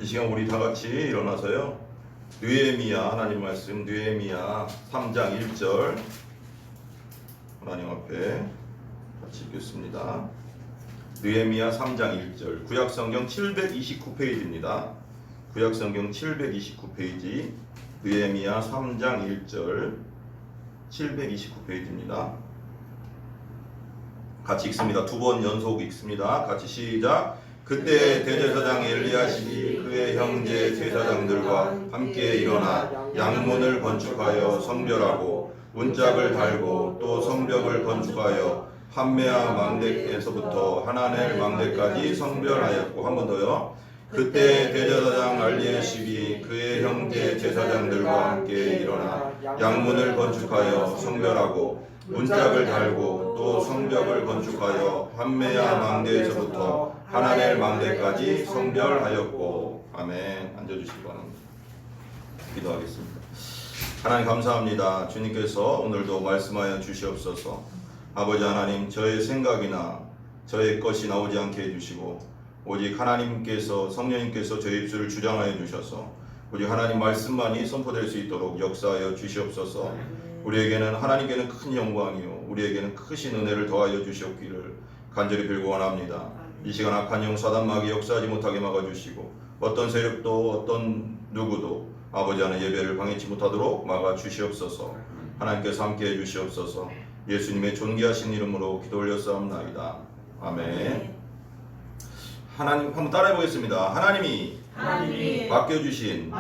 이 시간 우리 다 같이 일어나서요. 느헤미야 하나님 말씀 느헤미야 3장 1절 하나님 앞에 같이 읽겠습니다. 느헤미야 3장 1절 구약성경 729페이지입니다. 구약성경 729페이지 느헤미야 3장 1절 729페이지입니다. 같이 읽습니다. 두 번 연속 읽습니다. 같이 시작. 그때 대제사장 엘리야십이 그의 형제 제사장들과 함께 일어나 양문을 건축하여 성별하고 문짝을 달고 또 성벽을 건축하여 함메아 망대에서부터 하나넬 망대까지 성별하였고. 한 번 더요. 그때 대제사장 엘리야십이 그의 형제 제사장들과 함께 일어나 양문을 건축하여 성별하고 문짝을 달고 또 성벽을 건축하여 함메아 망대에서부터 하나넬 망대까지 성별하였고. 아멘. 앉아주시기 바랍니다. 기도하겠습니다. 하나님 감사합니다. 주님께서 오늘도 말씀하여 주시옵소서. 아버지 하나님, 저의 생각이나 저의 것이 나오지 않게 해주시고 오직 하나님께서 성령님께서 저의 입술을 주장하여 주셔서 오직 하나님 말씀만이 선포될 수 있도록 역사하여 주시옵소서. 우리에게는 하나님께는 큰 영광이요 우리에게는 크신 은혜를 더하여 주시옵기를 간절히 빌고 원합니다. 이 시간 악한 영 사단마귀 역사하지 못하게 막아주시고 어떤 세력도 어떤 누구도 아버지 하나님 예배를 방해치 못하도록 막아주시옵소서. 하나님께서 함께해 주시옵소서. 예수님의 존귀하신 이름으로 기도 올렸사옵나이다. 아멘. 하나님 한번 따라해 보겠습니다. 하나님이 맡겨주신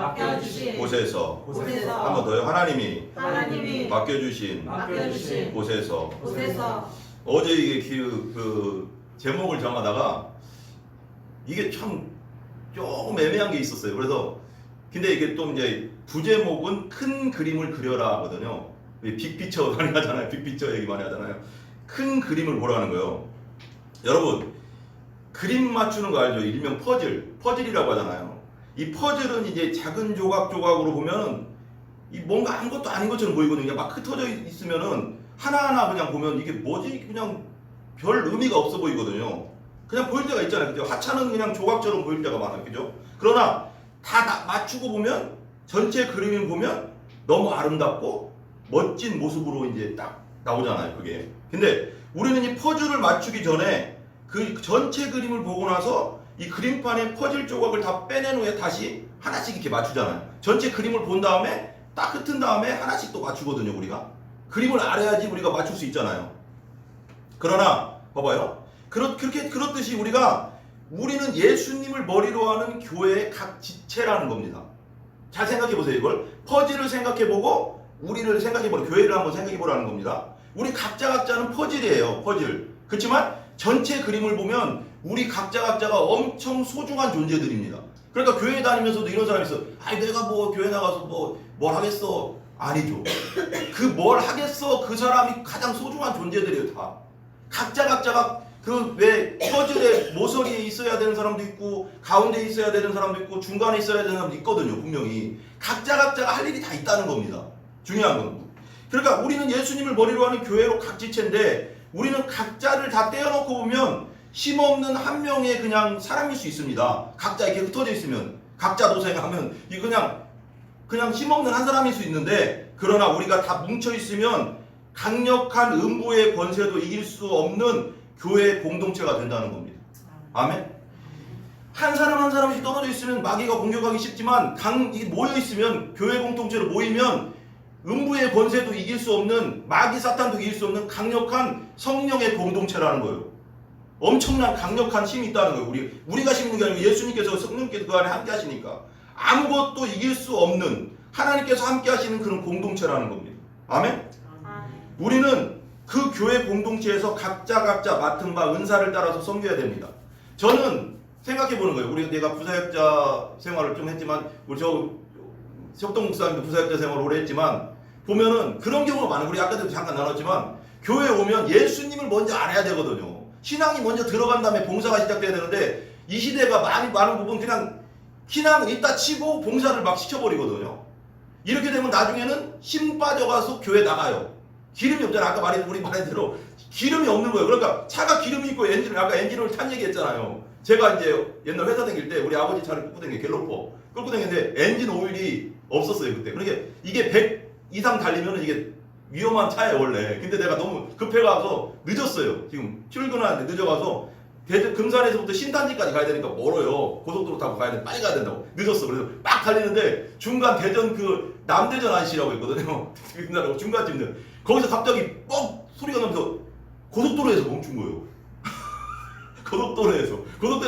곳에서 한 번 더요. 하나님이 맡겨주신 곳에서. 어제 이게 그 제목을 정하다가 이게 참 조금 애매한 게 있었어요. 그래서 근데 이게 또 이제 부제목은 큰 그림을 그려라 하거든요. 빅피처 많이 하잖아요. 빅피처 얘기 많이 하잖아요. 큰 그림을 보라는 거예요. 여러분 그림 맞추는 거 알죠? 일명 퍼즐이라고 하잖아요. 이 퍼즐은 이제 작은 조각으로 보면은 이 뭔가 아무것도 아닌 것처럼 보이거든요. 막 흩어져 있으면은 하나하나 그냥 보면 이게 뭐지? 그냥 별 의미가 없어 보이거든요. 그냥 보일 때가 있잖아요. 그죠? 하찮은 그냥 조각처럼 보일 때가 많아요. 그죠? 그러나 다 맞추고 보면 전체 그림을 보면 너무 아름답고 멋진 모습으로 이제 딱 나오잖아요. 그게. 근데 우리는 이 퍼즐을 맞추기 전에 그 전체 그림을 보고 나서 이 그림판에 퍼즐 조각을 다 빼낸 후에 다시 하나씩 이렇게 맞추잖아요. 전체 그림을 본 다음에 딱 흩은 다음에 하나씩 또 맞추거든요. 우리가 그림을 알아야지 우리가 맞출 수 있잖아요. 그러나 봐봐요. 그렇듯이 우리는 예수님을 머리로 하는 교회의 각 지체라는 겁니다. 잘 생각해 보세요. 이걸 퍼즐을 생각해보고 우리를 생각해보라. 교회를 한번 생각해보라는 겁니다. 우리 각자는 퍼즐이에요. 퍼즐. 그렇지만 전체 그림을 보면 우리 각자가 엄청 소중한 존재들입니다. 그러니까 교회 다니면서도 이런 사람이 있어. 아이 내가 뭐 교회 나가서 뭘 하겠어. 아니죠. 그 뭘 하겠어. 그 사람이 가장 소중한 존재들이에요. 다. 각자가 그 왜 퍼즐의 모서리에 있어야 되는 사람도 있고 가운데 있어야 되는 사람도 있고 중간에 있어야 되는 사람도 있거든요. 분명히. 각자가 할 일이 다 있다는 겁니다. 중요한 건. 그러니까 우리는 예수님을 머리로 하는 교회로 각지체인데 우리는 각자를 다 떼어놓고 보면 힘없는 한 명의 그냥 사람일 수 있습니다. 각자 이렇게 흩어져 있으면 각자 도생하면 이 그냥 힘없는 한 사람일 수 있는데 그러나 우리가 다 뭉쳐 있으면 강력한 음부의 권세도 이길 수 없는 교회의 공동체가 된다는 겁니다. 아멘. 한 사람씩 떨어져 있으면 마귀가 공격하기 쉽지만 모여 있으면 교회 공동체로 모이면 음부의 권세도 이길 수 없는 마귀 사탄도 이길 수 없는 강력한 성령의 공동체라는 거예요. 엄청난 강력한 힘이 있다는 거예요. 우리가 심는 게 아니고 예수님께서 성령께서 그 안에 함께 하시니까 아무것도 이길 수 없는 하나님께서 함께 하시는 그런 공동체라는 겁니다. 아멘? 우리는 그 교회 공동체에서 각자 맡은 바 은사를 따라서 섬겨야 됩니다. 저는 생각해 보는 거예요. 내가 부사역자 생활을 좀 했지만 우리 협동 목사님도 부사역자 생활을 오래 했지만 보면은 그런 경우가 많아요. 우리 아까도 잠깐 나눴지만 교회에 오면 예수님을 먼저 알아야 되거든요. 신앙이 먼저 들어간 다음에 봉사가 시작돼야 되는데 이 시대가 많은 부분 그냥 신앙을 이따 치고 봉사를 막 시켜버리거든요. 이렇게 되면 나중에는 힘 빠져가서 교회 나가요. 기름이 없잖아요. 우리 말한 대로 기름이 없는 거예요. 그러니까 차가 기름이 있고 아까 엔진을 탄 얘기했잖아요. 제가 이제 옛날 회사 다닐 때 우리 아버지 차를 끌고 다니는 갤로퍼 끌고 다니는데 엔진 오일이 없었어요 그때. 그러니까 이게 100 이상 달리면 이게 위험한 차예요 원래. 근데 내가 너무 급해가서 늦었어요. 지금 출근하는데 늦어가서 금산에서부터 신단지까지 가야 되니까 멀어요. 고속도로 타고 가야 돼. 빨리 가야 된다고. 늦었어. 그래서 막 달리는데 중간 대전 그 남대전 아저씨라고 있거든요. 중간쯤들. 거기서 갑자기 뻑 소리가 나면서 고속도로에서 멈춘 거예요. 고속도로에서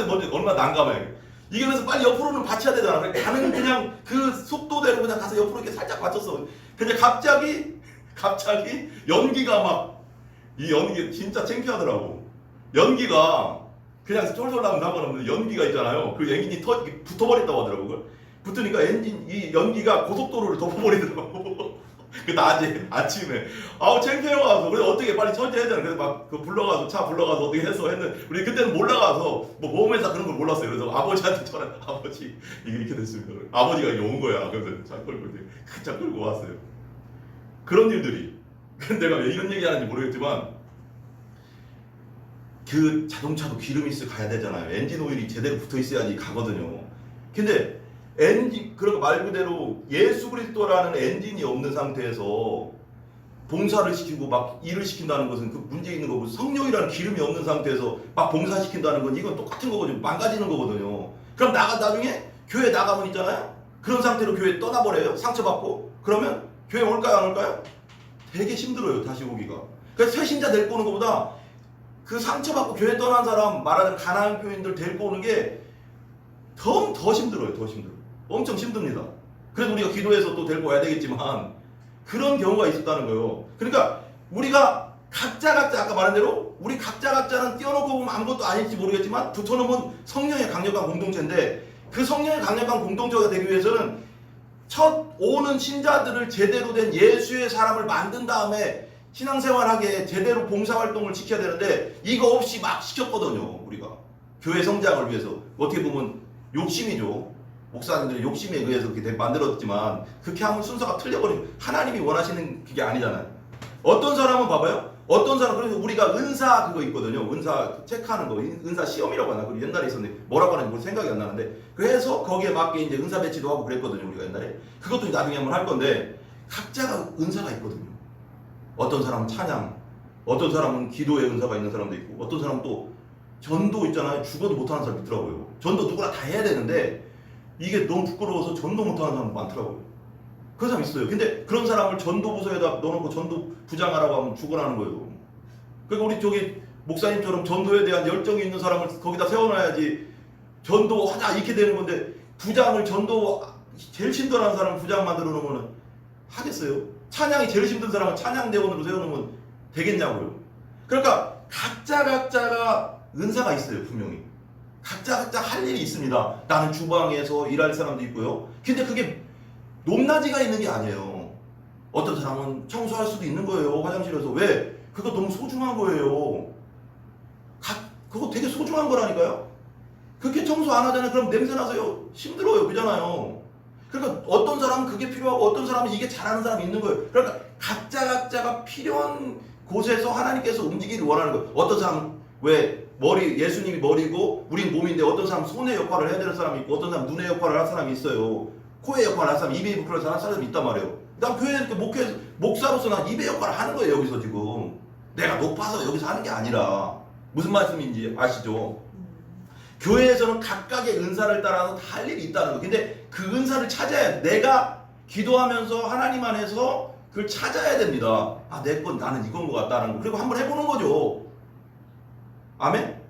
먼저 얼마나 난감해. 이게 그래서 빨리 옆으로는 받쳐야 되잖아. 가는 그냥 그 속도대로 그냥 가서 옆으로 이렇게 살짝 받쳤어. 근데 갑자기 연기가 막 이 연기 진짜 창피하더라고. 연기가 그냥 쫄쫄 나면 상관없는데 연기가 있잖아요. 그 엔진이 붙어버린다고 하더라고요. 붙으니까 이 연기가 고속도로를 덮어버리더라고. 그 낮에 아침에 아우 창피해가서 그래서 어떻게 빨리 처리해야 되나. 그래서 막 그 불러가서 차 불러가서 어떻게 했는데 우리 그때는 몰라가서 뭐 보험회사 그런 걸 몰랐어요. 그래서 아버지한테 전화 아버지 이게 이렇게 됐습니다. 아버지가 이게 온 거야. 그래서 차 끌고 왔어요. 그런 일들이. 근데 내가 왜 이런 얘기 하는지 모르겠지만 그 자동차도 기름이 있어 가야 되잖아요. 엔진 오일이 제대로 붙어 있어야지 가거든요. 근데 그러니까 말 그대로 예수 그리스도라는 엔진이 없는 상태에서 봉사를 시키고 막 일을 시킨다는 것은 그 문제 있는 거고, 성령이라는 기름이 없는 상태에서 막 봉사시킨다는 건 이건 똑같은 거거든요. 망가지는 거거든요. 그럼 나중에 교회 나가면 있잖아요. 그런 상태로 교회 떠나버려요. 상처받고. 그러면 교회 올까요 안 올까요? 되게 힘들어요. 다시 오기가. 그래서 새신자 데리고 오는 것보다 그 상처받고 교회 떠난 사람, 말하자면 가난한 교인들 데리고 오는 게 더 힘들어요. 더 힘들어요. 엄청 힘듭니다. 그래서 우리가 기도해서 또 데리고 와야 되겠지만 그런 경우가 있었다는 거예요. 그러니까 우리가 각자 아까 말한 대로 우리 각자는 띄워놓고 보면 아무것도 아닐지 모르겠지만 붙여놓으면 성령의 강력한 공동체인데, 그 성령의 강력한 공동체가 되기 위해서는 첫 오는 신자들을 제대로 된 예수의 사람을 만든 다음에 신앙생활하게 제대로 봉사활동을 시켜야 되는데 이거 없이 막 시켰거든요. 우리가 교회 성장을 위해서. 어떻게 보면 욕심이죠. 목사님들의 욕심에 의해서 그렇게 만들었지만 그렇게 하면 순서가 틀려버리고 하나님이 원하시는 그게 아니잖아요. 어떤 사람은 봐봐요. 어떤 사람, 그래서 우리가 은사 그거 있거든요. 은사 체크하는 거, 은사 시험이라고 하나. 그리고 옛날에 있었는데 뭐라고 하는지 생각이 안 나는데, 그래서 거기에 맞게 이제 은사 배치도 하고 그랬거든요. 우리가 옛날에. 그것도 나중에 한번 할 건데, 각자가 은사가 있거든요. 어떤 사람은 찬양, 어떤 사람은 기도의 은사가 있는 사람도 있고, 어떤 사람은 또 전도 있잖아요. 죽어도 못하는 사람 있더라고요. 전도 누구나 다 해야 되는데 이게 너무 부끄러워서 전도 못하는 사람 많더라고요. 그런 사람 있어요. 근데 그런 사람을 전도 부서에다 넣어놓고 전도 부장하라고 하면 죽으라는 거예요. 그러니까 우리 저기 목사님처럼 전도에 대한 열정이 있는 사람을 거기다 세워놔야지 전도 하자 이렇게 되는 건데, 부장을 전도 제일 친절한 사람 부장 만들어 놓으면 하겠어요? 찬양이 제일 힘든 사람은 찬양대원으로 세워놓으면 되겠냐고요. 그러니까 각자가 은사가 있어요. 분명히 각자 할 일이 있습니다. 나는 주방에서 일할 사람도 있고요. 근데 그게 높낮이가 있는 게 아니에요. 어떤 사람은 청소할 수도 있는 거예요. 화장실에서. 왜? 그거 너무 소중한 거예요. 그거 되게 소중한 거라니까요. 그렇게 청소 안 하잖아요. 그럼 냄새 나서요. 힘들어요. 그잖아요. 그러니까 어떤 사람은 그게 필요하고 어떤 사람은 이게 잘하는 사람이 있는 거예요. 그러니까 각자가 필요한 곳에서 하나님께서 움직이기를 원하는 거예요. 어떤 사람은 왜 예수님이 머리고 우린 몸인데, 어떤 사람은 손의 역할을 해야 되는 사람이 있고, 어떤 사람은 눈의 역할을 할 사람이 있어요. 코의 역할을 할 사람, 입의 역할을 할 사람이 있단 말이에요. 난 교회에 이렇게 목사로서 난 입의 역할을 하는 거예요. 여기서 지금 내가 높아서 여기서 하는 게 아니라. 무슨 말씀인지 아시죠? 교회에서는 각각의 은사를 따라서 다 할 일이 있다는 거예요. 근데 그 은사를 찾아야, 내가 기도하면서 하나님 안에서 그걸 찾아야 됩니다. 아, 내 건 나는 이건 것 같다는 거. 그리고 한번 해보는 거죠. 아멘?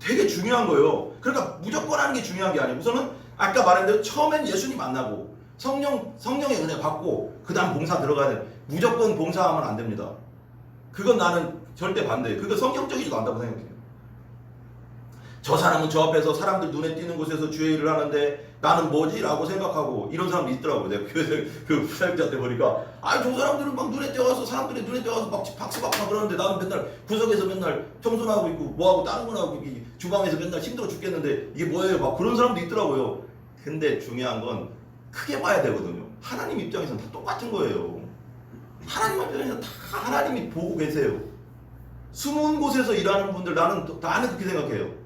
되게 중요한 거예요. 그러니까 무조건 하는 게 중요한 게 아니에요. 우선은 아까 말한 대로 처음엔 예수님 만나고 성령의 은혜 받고 그 다음 봉사 들어가야 돼. 무조건 봉사하면 안 됩니다. 그건 나는 절대 반대예요. 그거 성경적이지도 않다고 생각해요. 저 사람은 저 앞에서 사람들 눈에 띄는 곳에서 주의 일을 하는데 나는 뭐지? 라고 생각하고, 이런 사람도 있더라고요. 내가 교회에서 그 사역자한테 보니까, 저 사람들은 막 눈에 띄어가서 사람들이 눈에 띄어가서 막 박수 받고 그러는데 나는 맨날 구석에서 맨날 청소나 하고 있고 뭐하고 다른 거나 하고 주방에서 맨날 힘들어 죽겠는데 이게 뭐예요? 막 그런 사람도 있더라고요. 근데 중요한 건 크게 봐야 되거든요. 하나님 입장에서는 다 똑같은 거예요. 하나님 입장에서는 다 하나님이 보고 계세요. 숨은 곳에서 일하는 분들, 나는 그렇게 생각해요.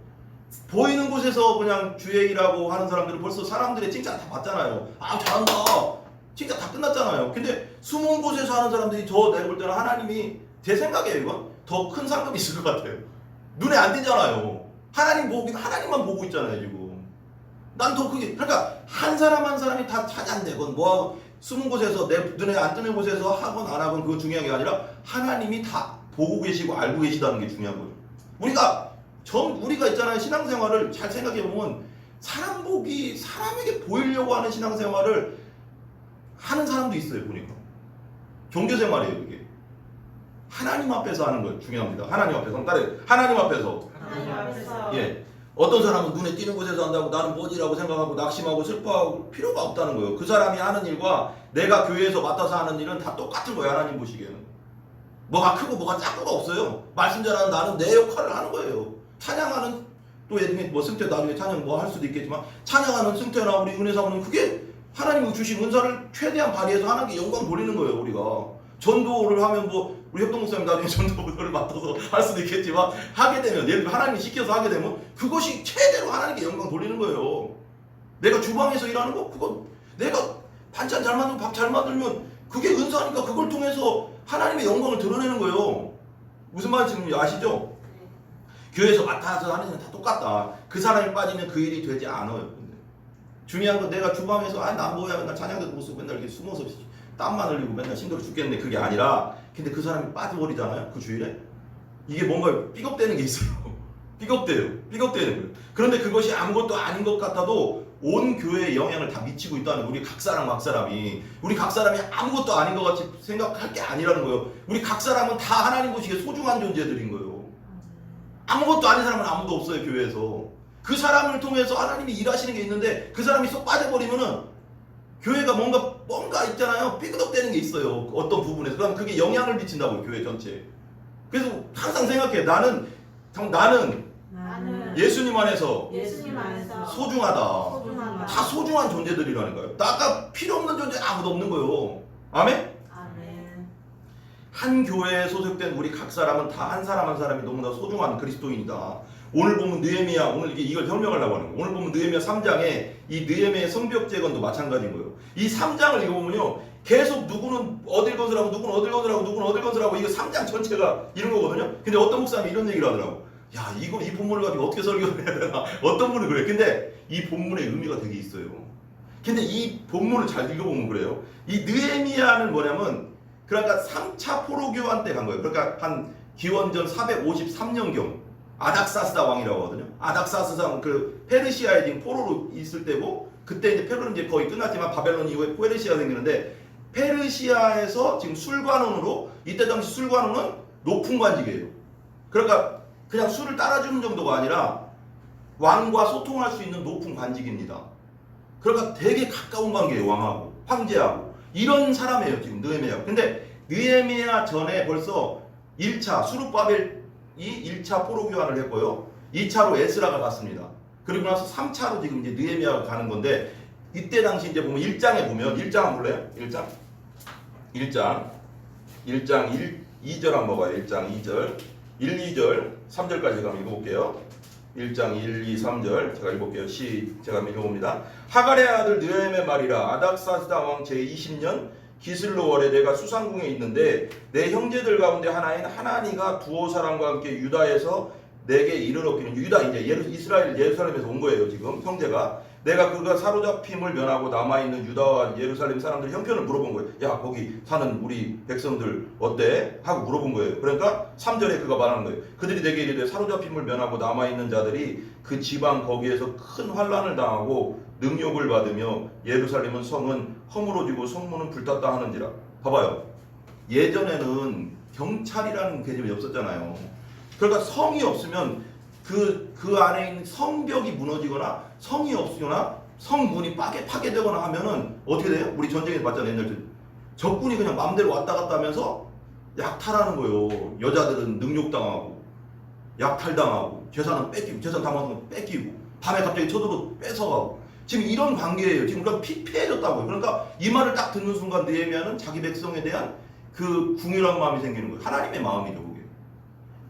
보이는 곳에서 그냥 주의 일하고 하는 사람들은 벌써 사람들의 칭찬 다 받잖아요. 아 잘한다. 칭찬 다 끝났잖아요. 근데 숨은 곳에서 하는 사람들이 내가 볼 때는 하나님이 제 생각이에요. 이건 더 큰 상급이 있을 것 같아요. 눈에 안 띄잖아요. 하나님만 보고 있잖아요 지금. 난 더 크게 그러니까 한 사람 한 사람이 다 찾아내건 뭐 숨은 곳에서 내 눈에 안 뜨는 곳에서 하건 안 하건 그거 중요한 게 아니라 하나님이 다 보고 계시고 알고 계시다는 게 중요한 거죠. 우리가 있잖아요. 신앙생활을 잘 생각해 보면 사람에게 보이려고 하는 신앙생활을 하는 사람도 있어요. 보니까 종교생활이에요. 이게 하나님 앞에서 하는 거 중요합니다. 하나님 앞에서 하나님 앞에서 예. 어떤 사람은 눈에 띄는 곳에서 한다고 나는 뭐지라고 생각하고 낙심하고 슬퍼하고 필요가 없다는 거예요. 그 사람이 하는 일과 내가 교회에서 맡아서 하는 일은 다 똑같은 거예요. 하나님 보시기에는 뭐가 크고 뭐가 작고가 없어요. 말씀 잘하는 나는 내 역할을 하는 거예요. 찬양하는 또 예를 들면 뭐 승태 나중에 찬양 뭐 할 수도 있겠지만 찬양하는 승태나 우리 은혜사모는 그게 하나님이 주신 은사를 최대한 발휘해서 하나님께 영광 돌리는 거예요. 우리가 전도를 하면 뭐 우리 협동 목사님 나중에 전도를 맡아서 할 수도 있겠지만 하게 되면 예를 들면 하나님이 시켜서 하게 되면 그것이 최대로 하나님께 영광 돌리는 거예요. 내가 주방에서 일하는 거 그거 내가 반찬 잘 만들고 밥 잘 만들면 그게 은사니까 그걸 통해서 하나님의 영광을 드러내는 거예요. 무슨 말인지 아시죠? 교회에서 맡아서 하는 일은 다 똑같다. 그 사람이 빠지면 그 일이 되지 않아요. 근데 중요한 건 내가 주방에서 나 뭐야 맨날 찬양도 못 쓰고 맨날 이렇게 숨어서 땀만 흘리고 맨날 힘들어 죽겠네. 그게 아니라 근데 그 사람이 빠져버리잖아요. 그 주일에 이게 뭔가 삐걱대는 게 있어요. 삐걱대는 거예요. 그런데 그것이 아무것도 아닌 것 같아도 온 교회에 영향을 다 미치고 있다는 우리 각 사람이 아무것도 아닌 것 같이 생각할 게 아니라는 거예요. 우리 각 사람은 다 하나님 보시기에 소중한 존재들인 거예요. 아무것도 아닌 사람은 아무도 없어요. 교회에서 그 사람을 통해서 하나님이 일하시는 게 있는데 그 사람이 쏙 빠져버리면은 교회가 뭔가 있잖아요. 삐그덕대는 게 있어요. 어떤 부분에서. 그럼 그게 영향을 미친다고요. 교회 전체에. 그래서 항상 생각해. 나는 예수님 안에서 소중하다. 다 소중한 존재들이라는 거예요. 나가 필요 없는 존재 아무도 없는 거예요. 아멘? 한 교회에 소속된 우리 각 사람은 다 한 사람 한 사람이 너무나 소중한 그리스도인이다. 오늘 보면 느헤미야 오늘 이걸 설명하려고 하는 거예요. 오늘 보면 느헤미야 3장에 이 느헤미야의 성벽 재건도 마찬가지인 거예요. 이 3장을 읽어보면요. 계속 누구는 어딜 건설하고 누구는 어딜 건설하고 누구는 어딜 건설하고 이거 3장 전체가 이런 거거든요. 근데 어떤 목사님이 이런 얘기를 하더라고. 야 이 본문을 가지고 어떻게 설교를 해야 되나. 어떤 분은 그래. 근데 이 본문의 의미가 되게 있어요. 근데 이 본문을 잘 읽어보면 그래요. 이 느헤미야는 뭐냐면 그러니까 3차 포로교환 때 간 거예요. 그러니까 한 기원전 453년경 아닥사스다 왕이라고 하거든요. 아닥사스다 왕 그 페르시아에 지금 포로로 있을 때고 그때 이제 페르는 이제 거의 끝났지만 바벨론 이후에 페르시아가 생기는데 페르시아에서 지금 술관원으로 이때 당시 술관원은 높은 관직이에요. 그러니까 그냥 술을 따라주는 정도가 아니라 왕과 소통할 수 있는 높은 관직입니다. 그러니까 되게 가까운 관계예요. 왕하고 황제하고 이런 사람이에요. 지금 느헤미야. 근데 느헤미야 전에 벌써 1차 수룹바벨이 1차 포로 교환을 했고요. 2차로 에스라가 갔습니다. 그리고 나서 3차로 지금 이제 느헤미야가 가는 건데 이때 당시 이제 보면 1장에 보면 1장 한번 볼래요? 1장 2절 한번 봐요. 1장 2절 1, 2절 3절까지 제가 한번 읽어볼게요. 1장 1, 2, 3절 제가 읽어볼게요. 제가 한번 읽어봅니다. 하갈의 아들 느헤미야 말이라 아닥사스다 왕 제20년 기슬로월에 내가 수상궁에 있는데 내 형제들 가운데 하나인 하나니가 두어 사람과 함께 유다에서 내게 이르렀기는 유다 이제 이스라엘 예루살렘에서 온 거예요. 지금 형제가 내가 그가 사로잡힘을 면하고 남아있는 유다와 예루살렘 사람들 형편을 물어본 거예요. 야 거기 사는 우리 백성들 어때? 하고 물어본 거예요. 그러니까 3절에 그가 말하는 거예요. 그들이 내게 이르되 사로잡힘을 면하고 남아있는 자들이 그 지방 거기에서 큰 환난을 당하고 능욕을 받으며 예루살렘은 성은 허물어지고 성문은 불탔다 하는지라. 봐봐요. 예전에는 경찰이라는 개념이 없었잖아요. 그러니까 성이 없으면 그 안에 있는 성벽이 무너지거나 성이 없거나 성문이 파괴되거나 하면은 어떻게 돼요? 우리 전쟁에서 봤잖아요. 옛날 적군이 그냥 마음대로 왔다 갔다 하면서 약탈하는 거예요. 여자들은 능욕당하고 약탈당하고 재산은 뺏기고 재산 당하면 뺏기고 밤에 갑자기 쳐들어 뺏어가고 지금 이런 관계예요. 지금 그러니까 피폐해졌다고요. 그러니까 이 말을 딱 듣는 순간 느헤미야는 자기 백성에 대한 그 궁휼한 마음이 생기는 거예요. 하나님의 마음이죠. 그게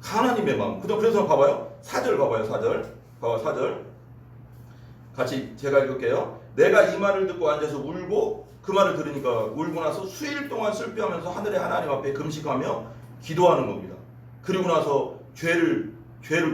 하나님의 마음. 그래서 봐봐요. 4절 봐봐요. 4절 4절 같이 제가 읽을게요. 내가 이 말을 듣고 앉아서 울고 그 말을 들으니까 울고 나서 수일 동안 슬퍼하면서 하늘의 하나님 앞에 금식하며 기도하는 겁니다. 그리고 나서 죄를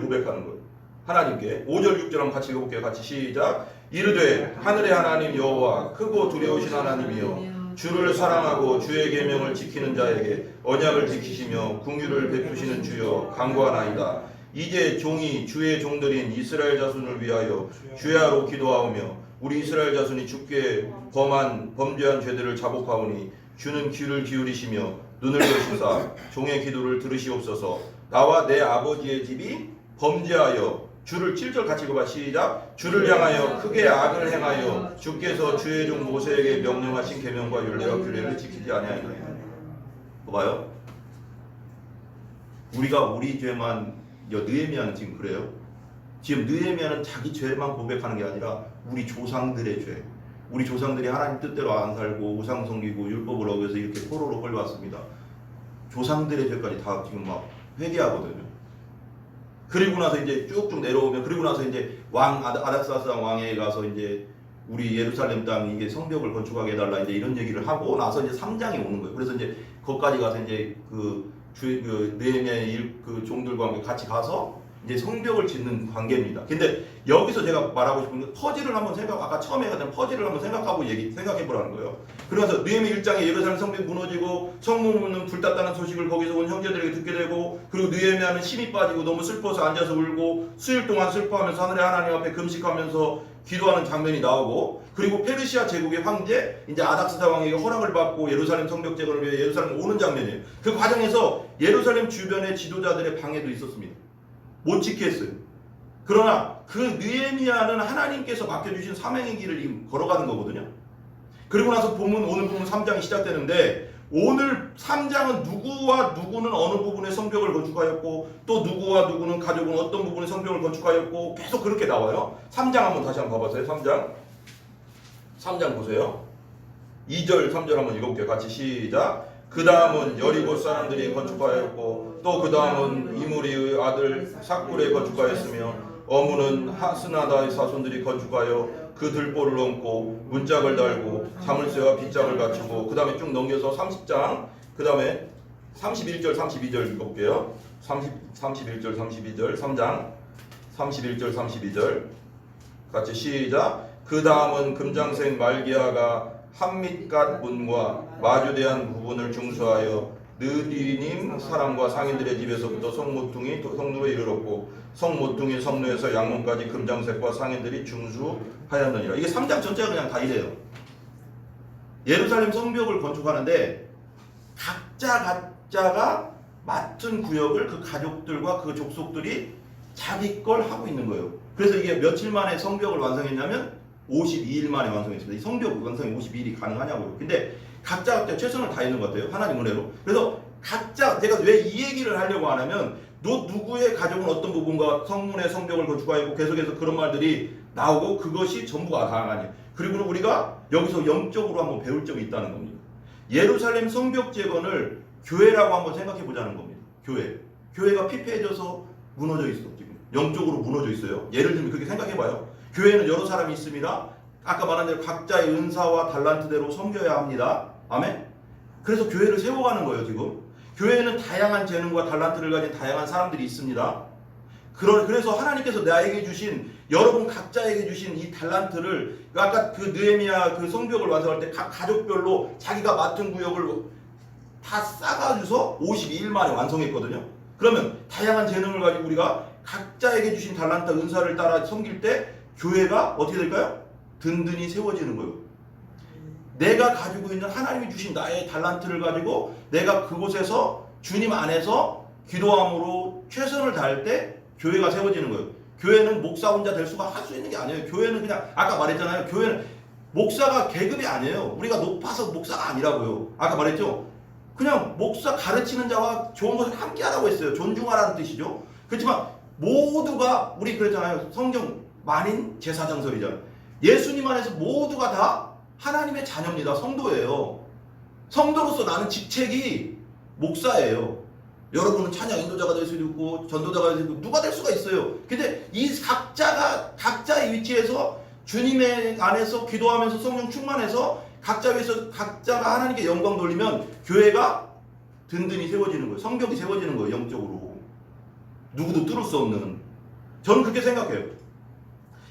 고백하는 거예요. 하나님께 5절 6절 한번 같이 읽어볼게요. 같이 시작. 이르되 하늘의 하나님 여호와 크고 두려우신 하나님이여 주를 사랑하고 주의 계명을 지키는 자에게 언약을 지키시며 긍휼을 베푸시는 주여 간구하나이다. 이제 종이 주의 종들인 이스라엘 자손을 위하여 주야로 기도하오며 우리 이스라엘 자손이 주께 범죄한 죄들을 자복하오니 주는 귀를 기울이시며 눈을 여시사 종의 기도를 들으시옵소서. 나와 내 아버지의 집이 범죄하여 주를 7절 같이 읽어봐. 시작. 주를 향하여 크게 악을 행하여 주께서 주의 종 모세에게 명령하신 계명과 율례와 규례를 지키지 아니하였나이다. 봐봐요. 우리가 우리 죄만 느헤미야는 지금 그래요. 지금 느헤미야는 자기 죄만 고백하는 게 아니라 우리 조상들의 죄, 우리 조상들이 하나님 뜻대로 안 살고 우상 섬기고 율법을 어겨서 이렇게 포로로 끌려왔습니다. 조상들의 죄까지 다 지금 막 회개하거든요. 그리고 나서 이제 쭉쭉 내려오면 그리고 나서 이제 아닥사스 왕에 가서 이제 우리 예루살렘 땅 이게 성벽을 건축하게 해달라 이제 이런 얘기를 하고 나서 이제 3장이 오는 거예요. 그래서 이제 거기까지 가서 이제 느헤미야의 그 종들과 함께 같이 가서 이제 성벽을 짓는 관계입니다. 근데 여기서 제가 말하고 싶은 건 퍼즐을 한번 아까 처음에 했던 퍼즐을 한번 생각해 보라는 거예요. 그러면서 느헤미야 1장에 예루살렘 성벽이 무너지고 성문은 불탔다는 소식을 거기서 온 형제들에게 듣게 되고 그리고 느헤미야는 힘이 빠지고 너무 슬퍼서 앉아서 울고 수일 동안 슬퍼하면서 하늘의 하나님 앞에 금식하면서 기도하는 장면이 나오고 그리고 페르시아 제국의 황제 이제 아닥스다 왕에게 허락을 받고 예루살렘 성벽 재건을 위해 예루살렘 오는 장면이에요. 그 과정에서 예루살렘 주변의 지도자들의 방해도 있었습니다. 못 지게 했어요. 그러나 그 느헤미야는 하나님께서 맡겨주신 사명의 길을 걸어가는 거거든요. 그리고 나서 오늘 본문 3장이 시작되는데 오늘 3장은 누구와 누구는 어느 부분의 성벽을 건축하였고 또 누구와 누구는 가족은 어떤 부분의 성벽을 건축하였고 계속 그렇게 나와요. 3장 한번 다시 한번 봐보세요. 3장 보세요. 2절 3절 한번 읽어볼게요. 같이 시작. 그 다음은 여리고 사람들이 건축하였고 또 그 다음은 이므리의 아들 삭굴에 건축하였으며 어무는 하스나다의 사손들이 건축하여 그 들보를 얹고 문짝을 달고 자물쇠와 빗짝을 갖추고 그 다음에 쭉 넘겨서 30장 그 다음에 31절 32절 읽어볼게요. 31절 32절 3장 31절 32절 같이 시작. 그 다음은 금장색 말기야가 한밑갓 문과 마주대한 부분을 중수하여 느디님 사람과 상인들의 집에서부터 성모퉁이 성루에 이르렀고 성모퉁이 성루에서 양문까지 금장색과 상인들이 중수하였느니라. 이게 3장 전체가 그냥 다 이래요. 예루살렘 성벽을 건축하는데 각자가 맡은 구역을 그 가족들과 그 족속들이 자기 걸 하고 있는 거예요. 그래서 이게 며칠 만에 성벽을 완성했냐면 52일 만에 완성했습니다. 이 성벽 완성이 52일이 가능하냐고요. 근데 각자 최선을 다했는 것 같아요. 하나님 은혜로. 그래서 각자 제가 왜 이 얘기를 하려고 하냐면 누구의 가족은 어떤 부분과 성문의 성벽을 건축하였고 계속해서 그런 말들이 나오고 그것이 전부가 가능하냐. 그리고 우리가 여기서 영적으로 한번 배울 점이 있다는 겁니다. 예루살렘 성벽 재건을 교회라고 한번 생각해 보자는 겁니다. 교회가 피폐해져서 무너져 있어. 지금 영적으로 무너져 있어요. 예를 들면 그렇게 생각해 봐요. 교회는 여러 사람이 있습니다. 아까 말한 대로 각자의 은사와 달란트대로 섬겨야 합니다. 아멘. 그래서 교회를 세워가는 거예요. 지금 교회에는 다양한 재능과 달란트를 가진 다양한 사람들이 있습니다. 그래서 하나님께서 나에게 주신 여러분 각자에게 주신 이 달란트를 아까 그 느헤미야 그 성벽을 완성할 때 각 가족별로 자기가 맡은 구역을 다 싸가지고서 52일 만에 완성했거든요. 그러면 다양한 재능을 가지고 우리가 각자에게 주신 달란트 은사를 따라 섬길 때 교회가 어떻게 될까요? 든든히 세워지는 거예요. 내가 가지고 있는 하나님이 주신 나의 달란트를 가지고 내가 그곳에서 주님 안에서 기도함으로 최선을 다할 때 교회가 세워지는 거예요. 교회는 목사 혼자 될 수가 할 수 있는 게 아니에요. 교회는 그냥 아까 말했잖아요. 교회는 목사가 계급이 아니에요. 우리가 높아서 목사가 아니라고요. 아까 말했죠. 그냥 목사 가르치는 자와 좋은 것을 함께 하라고 했어요. 존중하라는 뜻이죠. 그렇지만 모두가 우리 그랬잖아요. 성경 만인 제사장설이잖아요. 예수님 안에서 모두가 다 하나님의 자녀입니다. 성도예요. 성도로서 나는 직책이 목사예요. 여러분은 찬양 인도자가 될 수도 있고 전도자가 될 수도 있고 누가 될 수가 있어요. 근데 이 각자가 각자의 위치에서 주님의 안에서 기도하면서 성령 충만해서 각자 위해서 각자가 하나님께 영광 돌리면 교회가 든든히 세워지는 거예요. 성벽이 세워지는 거예요. 영적으로. 누구도 뚫을 수 없는. 저는 그렇게 생각해요.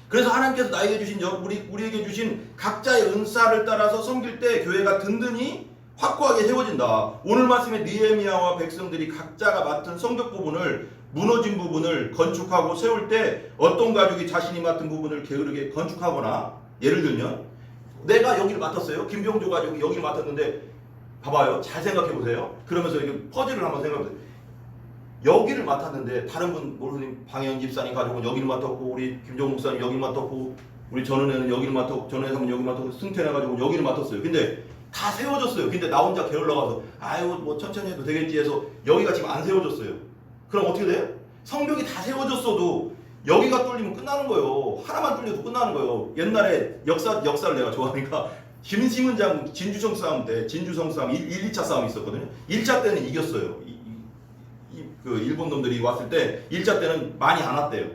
그래서 하나님께서 나에게 주신 우리에게 주신 각자의 은사를 따라서 섬길 때 교회가 든든히 확고하게 세워진다. 오늘 말씀에 느헤미야와 백성들이 각자가 맡은 성벽 부분을 무너진 부분을 건축하고 세울 때 어떤 가족이 자신이 맡은 부분을 게으르게 건축하거나 예를 들면 내가 여기를 맡았어요. 김병조 가족이 여기를 맡았는데 봐봐요. 잘 생각해 보세요. 그러면서 이게 퍼즐을 한번 생각해 보세요. 여기를 맡았는데 다른 분 모르는 방혜연 집사님 가족은 여기를 맡았고 우리 김정 목사님 여기를 맡았고 우리 전은혜는 여기를 맡았고 전은혜 사모님 여기를 맡았고 승태네 가족은 여기를 맡았어요. 근데 다 세워졌어요. 근데 나 혼자 게을러 가서 아유 뭐 천천히 해도 되겠지 해서 여기가 지금 안 세워졌어요. 그럼 어떻게 돼요? 성벽이 다 세워졌어도 여기가 뚫리면 끝나는 거예요. 하나만 뚫려도 끝나는 거예요. 옛날에 역사를 내가 좋아하니까 김시문 장군 진주성 싸움 때 진주성 싸움 1, 2차 싸움이 있었거든요. 1차 때는 이겼어요. 그 일본 놈들이 왔을 때 1차 때는 많이 안 왔대요.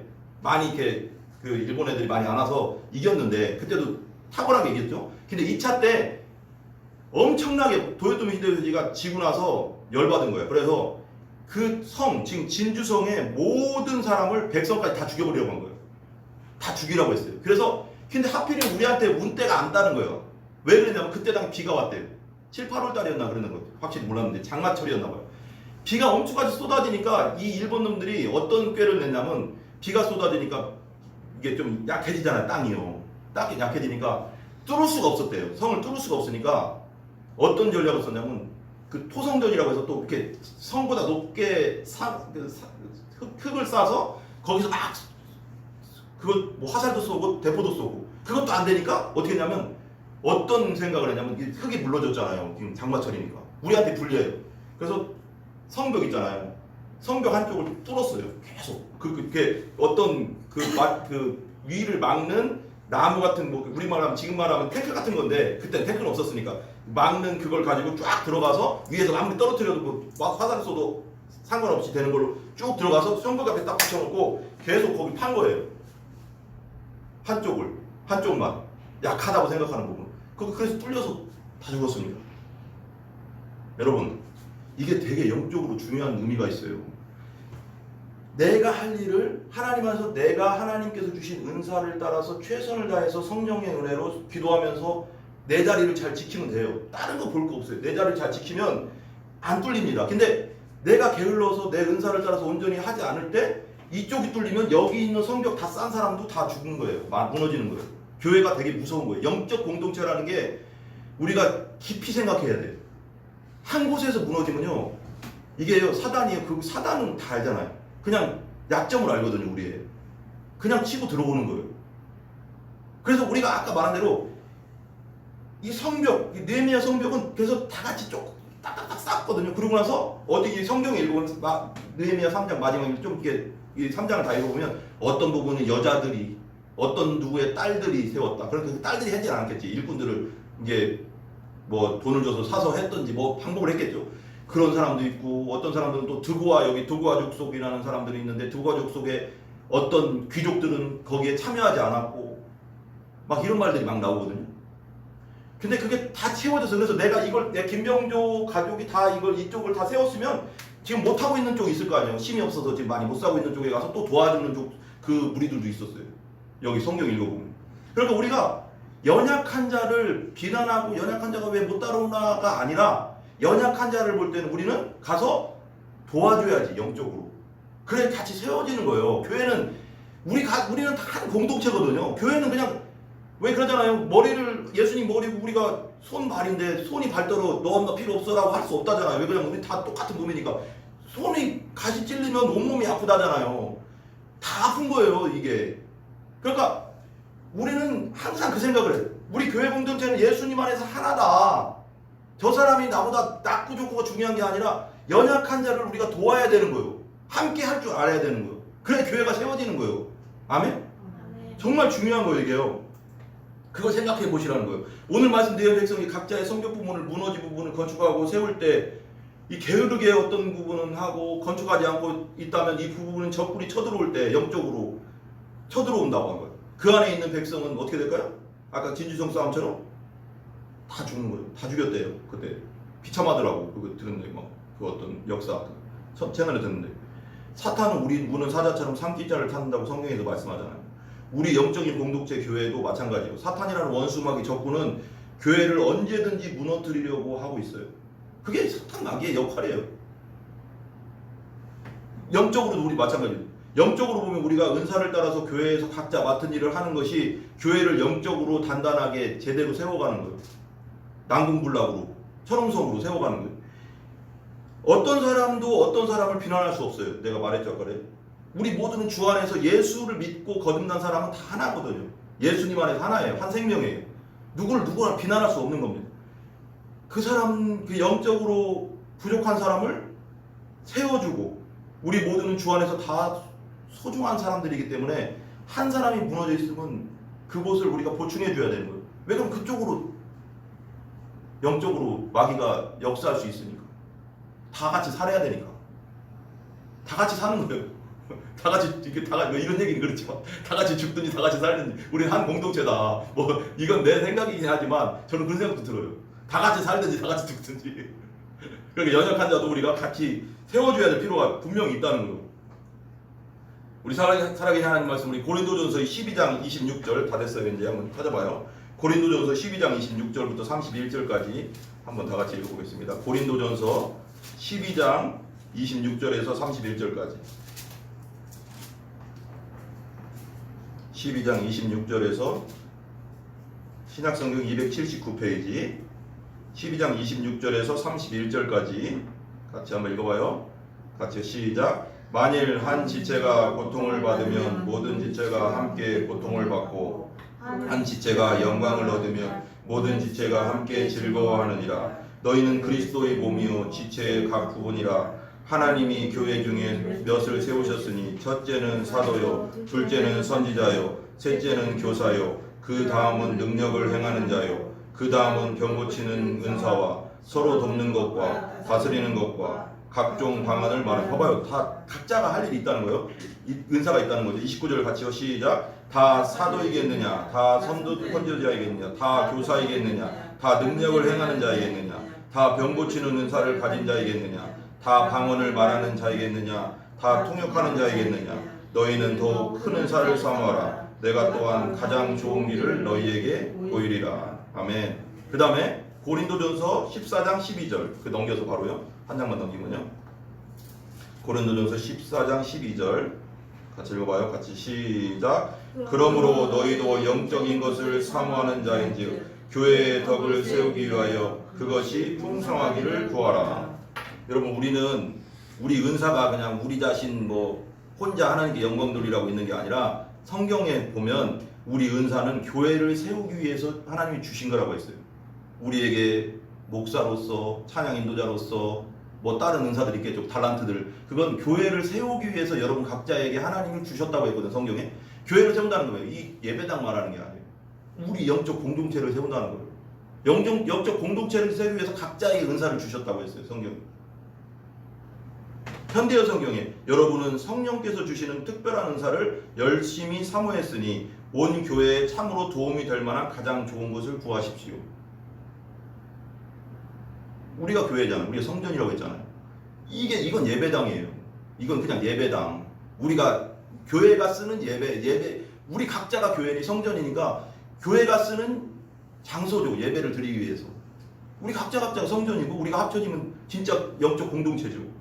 많이 이렇게 그 일본 애들이 많이 안 와서 이겼는데 그때도 탁월하게 이겼죠. 근데 2차 때 엄청나게 도요토미 히데요시가 지고 나서 열받은 거예요. 그래서 그 성, 지금 진주성의 모든 사람을 백성까지 다 죽여버리려고 한 거예요. 다 죽이라고 했어요. 그래서 근데 하필이면 우리한테 운때가 안 따른 거예요. 왜 그랬냐면 그때 당시 비가 왔대요. 7, 8월 달이었나 그러는 거예요. 확실히 몰랐는데 장마철이었나 봐요. 비가 엄청까지 쏟아지니까 이 일본 놈들이 어떤 꾀를 냈냐면 비가 쏟아지니까 이게 좀 약해지잖아요. 땅이요. 땅이 약해지니까 뚫을 수가 없었대요. 성을 뚫을 수가 없으니까 어떤 전략을 썼냐면 그 토성전이라고 해서 또 이렇게 성보다 높게 흙을 싸서 거기서 막 그거 뭐 화살도 쏘고 대포도 쏘고 그것도 안 되니까 어떻게 했냐면 어떤 생각을 했냐면 흙이 물러졌잖아요. 지금 장마철이니까 우리한테 불리해요. 그래서 성벽 있잖아요. 성벽 한쪽을 뚫었어요. 계속 그게 어떤 그 위를 막는 나무 같은 뭐 우리 말하면 지금 말하면 탱크 같은 건데 그때 탱크는 없었으니까 막는 그걸 가지고 쫙 들어가서 위에서 아무리 떨어뜨려도 뭐 화살 쏘도 상관없이 되는 걸로 쭉 들어가서 성벽 앞에 딱 붙여놓고 계속 거기 판 거예요. 한쪽만 약하다고 생각하는 부분. 그래서 뚫려서 다 죽었습니다. 여러분 이게 되게 영적으로 중요한 의미가 있어요. 내가 할 일을 하나님 안에서 내가 하나님께서 주신 은사를 따라서 최선을 다해서 성령의 은혜로 기도하면서 내 자리를 잘 지키면 돼요. 다른 거 볼 거 없어요. 내 자리를 잘 지키면 안 뚫립니다. 근데 내가 게을러서 내 은사를 따라서 온전히 하지 않을 때 이쪽이 뚫리면 여기 있는 성벽 다 싼 사람도 다 죽는 거예요. 무너지는 거예요. 교회가 되게 무서운 거예요. 영적 공동체라는 게 우리가 깊이 생각해야 돼요. 한 곳에서 무너지면요. 이게요. 사단이에요. 그 사단은 다 알잖아요. 그냥 약점을 알거든요. 우리의. 그냥 치고 들어오는 거예요. 그래서 우리가 아까 말한 대로 이 성벽, 느헤미야 성벽은 그래서 다 같이 쭉 딱딱딱 쌓았거든요. 그러고 나서 어디 성경에 읽어보면 느헤미야 3장 마지막에 좀 이렇게 이 3장을 다 읽어보면 어떤 부분은 여자들이 어떤 누구의 딸들이 세웠다. 그러니까 그 딸들이 하진 않았겠지. 일꾼들을 이제 뭐 돈을 줘서 사서 했던지 뭐 방법을 했겠죠. 그런 사람도 있고 어떤 사람들은 또 드고아 여기 드고아 족속이라는 사람들이 있는데 드고아 족속에 어떤 귀족들은 거기에 참여하지 않았고 막 이런 말들이 막 나오거든요. 근데 그게 다 채워져서 그래서 내가 이걸 내 김병조 가족이 다 이걸 이쪽을 다 세웠으면 지금 못 하고 있는 쪽이 있을 거 아니에요. 힘이 없어서 지금 많이 못 사고 있는 쪽에 가서 또 도와주는 쪽 그 무리들도 있었어요. 여기 성경 읽어보면. 그러니까 우리가 연약한 자를 비난하고 연약한 자가 왜 못 따라오나가 아니라 연약한 자를 볼 때는 우리는 가서 도와줘야지 영적으로. 그래 같이 세워지는 거예요. 교회는 우리는 다 한 공동체거든요. 교회는 그냥 왜 그러잖아요. 머리를 예수님 머리고 우리가 손발인데 손이 발더러 너 필요 없어라고 할 수 없다잖아요. 왜 그러냐면 우리 다 똑같은 몸이니까. 손이 가시 찔리면 온몸이 아프다잖아요. 다 아픈 거예요 이게. 그러니까 우리는 항상 그 생각을 해요. 우리 교회 공동체는 예수님 안에서 하나다. 저 사람이 나보다 낫고 좋고가 중요한 게 아니라 연약한 자를 우리가 도와야 되는 거예요. 함께 할 줄 알아야 되는 거예요. 그래 교회가 세워지는 거예요. 아멘? 정말 중요한 거예요 이게요. 그걸 생각해 보시라는 거예요. 오늘 말씀드린 백성이 각자의 성벽 부분을 무너진 부분을 건축하고 세울 때 이 게으르게 어떤 부분은 하고 건축하지 않고 있다면 이 부분은 적군이 쳐들어올 때 영적으로 쳐들어온다고 한 거예요. 그 안에 있는 백성은 어떻게 될까요? 아까 진주성 싸움처럼 다 죽는 거예요. 다 죽였대요. 그때 비참하더라고. 그거 들었는데 그 어떤 역사 채널에 듣는데 사탄은 우리 무는 사자처럼 삼키자를 찾는다고 성경에서 말씀하잖아요. 우리 영적인 공동체 교회도 마찬가지예요. 사탄이라는 원수마귀 적군은 교회를 언제든지 무너뜨리려고 하고 있어요. 그게 사탄 마귀의 역할이에요. 영적으로도 우리 마찬가지예요. 영적으로 보면 우리가 은사를 따라서 교회에서 각자 맡은 일을 하는 것이 교회를 영적으로 단단하게 제대로 세워가는 거예요. 난공불락으로 천홍성으로 세워가는 거예요. 어떤 사람도 어떤 사람을 비난할 수 없어요. 내가 말했죠 아까. 우리 모두는 주 안에서 예수를 믿고 거듭난 사람은 다 하나거든요. 예수님 안에서 하나예요. 한 생명이에요. 누구나 비난할 수 없는 겁니다. 그 사람, 그 영적으로 부족한 사람을 세워주고, 우리 모두는 주 안에서 다 소중한 사람들이기 때문에 한 사람이 무너져 있으면 그곳을 우리가 보충해 줘야 되는 거예요. 왜 그럼 그쪽으로 영적으로 마귀가 역사할 수 있으니까. 다 같이 살아야 되니까. 다 같이 사는 거예요. 다 같이 이런 얘기는 그렇지만 다 같이 죽든지 다 같이 살든지 우리는 한 공동체다. 뭐 이건 내 생각이긴 하지만 저는 그런 생각도 들어요. 다 같이 살든지 다 같이 죽든지. 그러니까 연약한 자도 우리가 같이 세워줘야 될 필요가 분명히 있다는 거예요. 우리 살아계신 하나님 말씀, 우리 고린도전서 12장 26절 다 됐어요. 이제 한번 찾아봐요. 고린도전서 12장 26절부터 31절까지 한번 다 같이 읽어보겠습니다. 고린도전서 12장 26절에서 31절까지. 12장 26절에서 신약성경 279페이지 12장 26절에서 31절까지 같이 한번 읽어봐요. 같이 시작. 만일 한 지체가 고통을 받으면 모든 지체가 함께 고통을 받고 한 지체가 영광을 얻으면 모든 지체가 함께 즐거워하느니라. 너희는 그리스도의 몸이요 지체의 각 부분이라. 하나님이 교회 중에 몇을 세우셨으니 첫째는 사도요, 둘째는 선지자요, 셋째는 교사요, 그 다음은 능력을 행하는 자요, 그 다음은 병 고치는 은사와 서로 돕는 것과 다스리는 것과 각종 방언을 말하는. 봐봐요. 다 각자가 할 일이 있다는 거예요. 은사가 있다는 거죠. 29절 같이요. 시작. 다 사도이겠느냐, 다 선지자이겠느냐, 다 교사이겠느냐, 다 능력을 행하는 자이겠느냐, 다 병 고치는 은사를 가진 자이겠느냐, 다 방언을 말하는 자이겠느냐, 다 통역하는 자이겠느냐. 너희는 더욱 큰 은사를 사모하라. 내가 또한 가장 좋은 길을 너희에게 보이리라. 아멘. 그 다음에 고린도전서 14장 12절 그 넘겨서 바로요. 한 장만 넘기면요. 고린도전서 14장 12절 같이 읽어봐요. 같이 시작. 그러므로 너희도 영적인 것을 사모하는 자인즉 교회의 덕을 세우기 위하여 그것이 풍성하기를 구하라. 여러분, 우리는 우리 은사가 그냥 우리 자신 뭐 혼자 하나님께 영광 돌리라고 있는 게 아니라 성경에 보면 우리 은사는 교회를 세우기 위해서 하나님이 주신 거라고 했어요. 우리에게 목사로서, 찬양 인도자로서 뭐 다른 은사들 있겠죠. 달란트들. 그건 교회를 세우기 위해서 여러분 각자에게 하나님을 주셨다고 했거든, 성경에. 교회를 세운다는 거예요. 이 예배당 말하는 게 아니에요. 우리 영적 공동체를 세운다는 거예요. 영적 공동체를 세우기 위해서 각자에게 은사를 주셨다고 했어요, 성경에. 현대어 성경에 여러분은 성령께서 주시는 특별한 은사를 열심히 사모했으니 온 교회에 참으로 도움이 될 만한 가장 좋은 것을 구하십시오. 우리가 교회잖아요. 우리가 성전이라고 했잖아요. 이건 예배당이에요. 이건 그냥 예배당. 우리가 교회가 쓰는 예배 우리 각자가 교회니 성전이니까 교회가 쓰는 장소죠. 예배를 드리기 위해서. 우리 각자가 성전이고 우리가 합쳐지면 진짜 영적 공동체죠.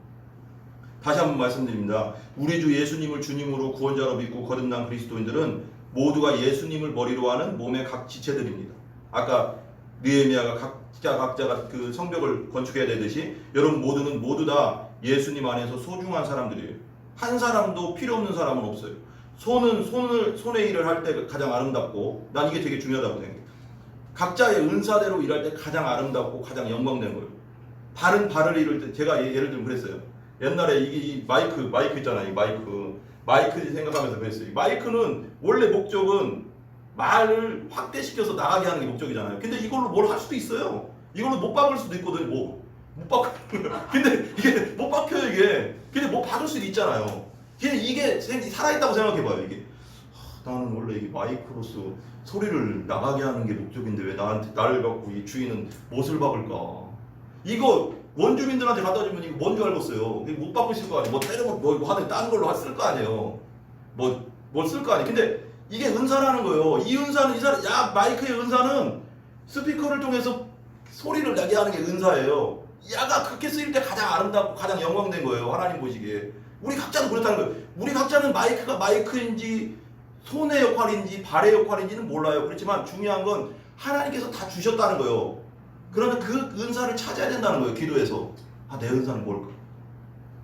다시 한번 말씀드립니다. 우리 주 예수님을 주님으로 구원자로 믿고 거듭난 그리스도인들은 모두가 예수님을 머리로 하는 몸의 각 지체들입니다. 아까 느헤미야가 각자가 그 성벽을 건축해야 되듯이 여러분 모두는 모두 다 예수님 안에서 소중한 사람들이에요. 한 사람도 필요 없는 사람은 없어요. 손의 일을 할 때 가장 아름답고, 난 이게 되게 중요하다고 생각해요. 각자의 은사대로 일할 때 가장 아름답고 가장 영광되는 거예요. 발을 이룰 때 제가 예를 들면 그랬어요. 옛날에 이 마이크 있잖아요. 이 마이크 생각하면서 그랬어요. 마이크는 원래 목적은 말을 확대시켜서 나가게 하는 게 목적이잖아요. 근데 이걸로 뭘 할 수도 있어요. 이걸로 못 박을 수도 있거든요. 뭐 못 바뀌는 거예요. 근데 이게 못 바뀌어요 이게. 근데 뭐 받을 수도 있잖아요. 이게 살아있다고 생각해봐요 이게. 나는 원래 이 마이크로서 소리를 나가게 하는 게 목적인데 왜 나를 갖고 이 주인은 못을 박을까? 이거 원주민들한테 갖다 주면 이거 뭔 줄 알겠어요. 이거 못 바꾸실 거 아니에요. 뭐 때려면 뭐 하든 다른 걸로 쓸 거 아니에요. 뭘 쓸 거 아니에요. 근데 이게 은사라는 거예요. 이 은사는 마이크의 은사는 스피커를 통해서 소리를 나게 하는 게 은사예요. 야가 그렇게 쓰일 때 가장 아름답고 가장 영광된 거예요. 하나님 보시기에. 우리 각자도 그렇다는 거예요. 우리 각자는 마이크가 마이크인지 손의 역할인지 발의 역할인지는 몰라요. 그렇지만 중요한 건 하나님께서 다 주셨다는 거예요. 그러면 그 은사를 찾아야 된다는 거예요. 기도에서. 내 은사는 뭘까?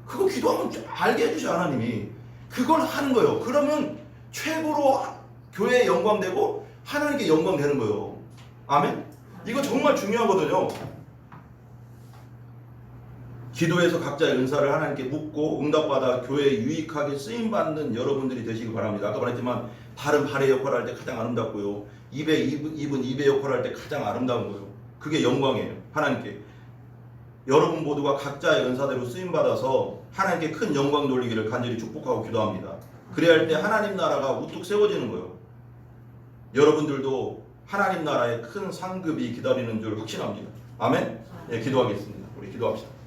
그거 기도하면 알게 해주셔 하나님이. 그걸 하는 거예요. 그러면 최고로 교회에 영광되고 하나님께 영광되는 거예요. 아멘? 이거 정말 중요하거든요. 기도에서 각자의 은사를 하나님께 묻고 응답받아 교회에 유익하게 쓰임받는 여러분들이 되시기 바랍니다. 아까 말했지만 발의 역할을 할 때 가장 아름답고요. 입은 입의 역할을 할 때 가장 아름다운 거예요. 그게 영광이에요. 하나님께. 여러분 모두가 각자의 은사대로 쓰임받아서 하나님께 큰 영광 돌리기를 간절히 축복하고 기도합니다. 그래야 할 때 하나님 나라가 우뚝 세워지는 거예요. 여러분들도 하나님 나라의 큰 상급이 기다리는 줄 확신합니다. 아멘? 예, 기도하겠습니다. 우리 기도합시다.